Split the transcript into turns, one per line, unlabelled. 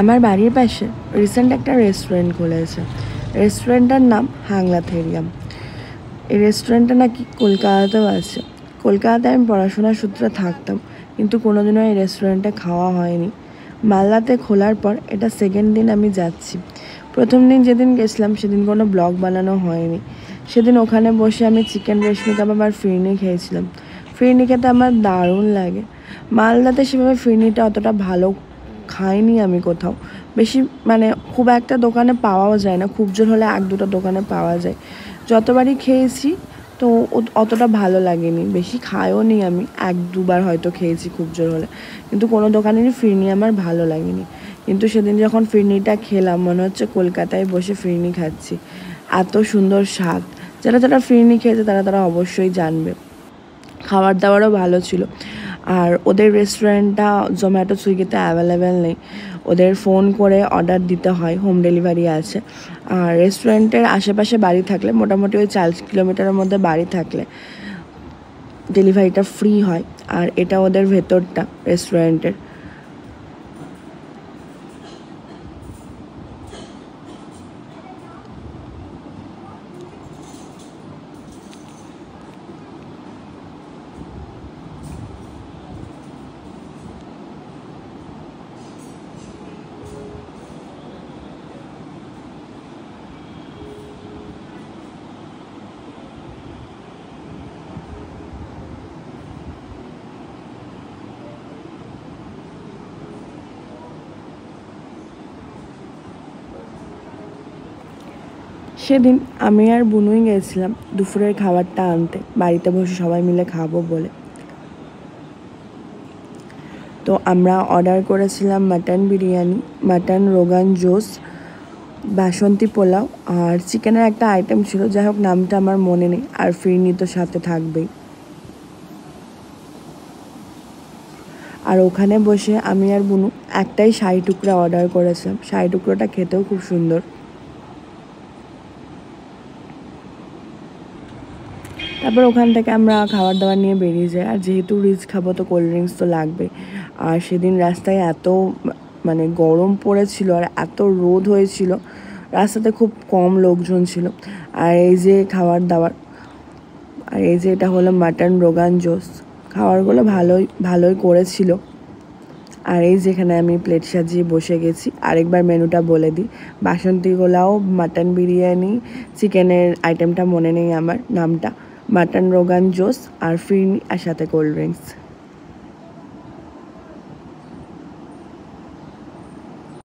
আমার বাড়ির পাশে রিসেন্ট একটা রেস্টুরেন্ট খুলেছে। রেস্টুরেন্টটার নাম হাংলাথেরিয়াম। এই রেস্টুরেন্টটা নাকি কলকাতাতেও আছে। কলকাতাতে আমি পড়াশোনার সূত্রে থাকতাম, কিন্তু কোনোদিনও এই রেস্টুরেন্টে খাওয়া হয়নি। মালদাতে খোলার পর এটা সেকেন্ড দিন আমি যাচ্ছি। প্রথম দিন যেদিন গেছিলাম সেদিন কোনো ব্লগ বানানো হয়নি। সেদিন ওখানে বসে আমি চিকেন রেশমি কাবাব আর ফিরনি খেয়েছিলাম। ফিরনি খেতে আমার দারুণ লাগে। মালদাতে সেভাবে ফিরনিটা অতটা ভালো খাইনি আমি কোথাও। বেশি খুব একটা দোকানে পাওয়াও যায় না, খুব জোর হলে এক দুটো দোকানে পাওয়া যায়। যতবারই খেয়েছি তো অতটা ভালো লাগেনি, বেশি খাইও নি আমি, এক দুবার হয়তো খেয়েছি খুব জোর হলে, কিন্তু কোনো দোকানেরই ফিরনি আমার ভালো লাগেনি। কিন্তু সেদিন যখন ফিরনিটা খেলাম মনে হচ্ছে কলকাতায় বসে ফিরনি খাচ্ছি, এত সুন্দর স্বাদ। যারা যারা ফিরনি খেয়েছে তারা অবশ্যই জানবে। খাবার দাবারও ভালো ছিল। আর ওদের রেস্টুরেন্টটা জোম্যাটো সুইগিতে অ্যাভেলেবেল নেই, ওদের ফোন করে অর্ডার দিতে হয়, হোম ডেলিভারি আছে। আর রেস্টুরেন্টের আশেপাশে বাড়ি থাকলে, মোটামুটি ওই 40 কিলোমিটারের মধ্যে বাড়ি থাকলে ডেলিভারিটা ফ্রি হয়। আর এটা ওদের ভেতরটা রেস্টুরেন্টের। সেদিন আমি আর বুনুই গেছিলাম দুপুরের খাবারটা আনতে, বাড়িতে বসে সবাই মিলে খাবো বলে। তো আমরা অর্ডার করেছিলাম মাটন বিরিয়ানি, মাটন রোগান জোস, বাসন্তী পোলাও আর চিকেনের একটা আইটেম ছিল, যাই হোক নামটা আমার মনে নেই। আর ফিরনি তো সাথে থাকবেই। আর ওখানে বসে আমি আর বুনু একটাই শাহী টুকরা অর্ডার করেছিলাম। শাহী টুকরোটা খেতেও খুব সুন্দর। তারপর ওখান থেকে আমরা খাবার দাবার নিয়ে বেরিয়ে যাই। আর যেহেতু রিচ খাবো তো কোল্ড ড্রিঙ্কস তো লাগবে। আর সেদিন রাস্তায় এত গরম পড়েছিল আর এত রোদ হয়েছিল, রাস্তাতে খুব কম লোকজন ছিল। আর এই যে খাবার দাবার, আর এই যে এটা হলো মাটন রোগান জোস, খাবারগুলো ভালোই করেছিল। আর এই যেখানে আমি প্লেট সাজিয়ে বসে গেছি। আরেকবার মেনুটা বলে দিই, বাসন্তী পোলাও, মাটন বিরিয়ানি, চিকেনের আইটেমটা মনে নেই আমার নামটা, মাটন রোগান জোস আর ফিরনি আর সাথে কোল্ড ড্রিঙ্কস।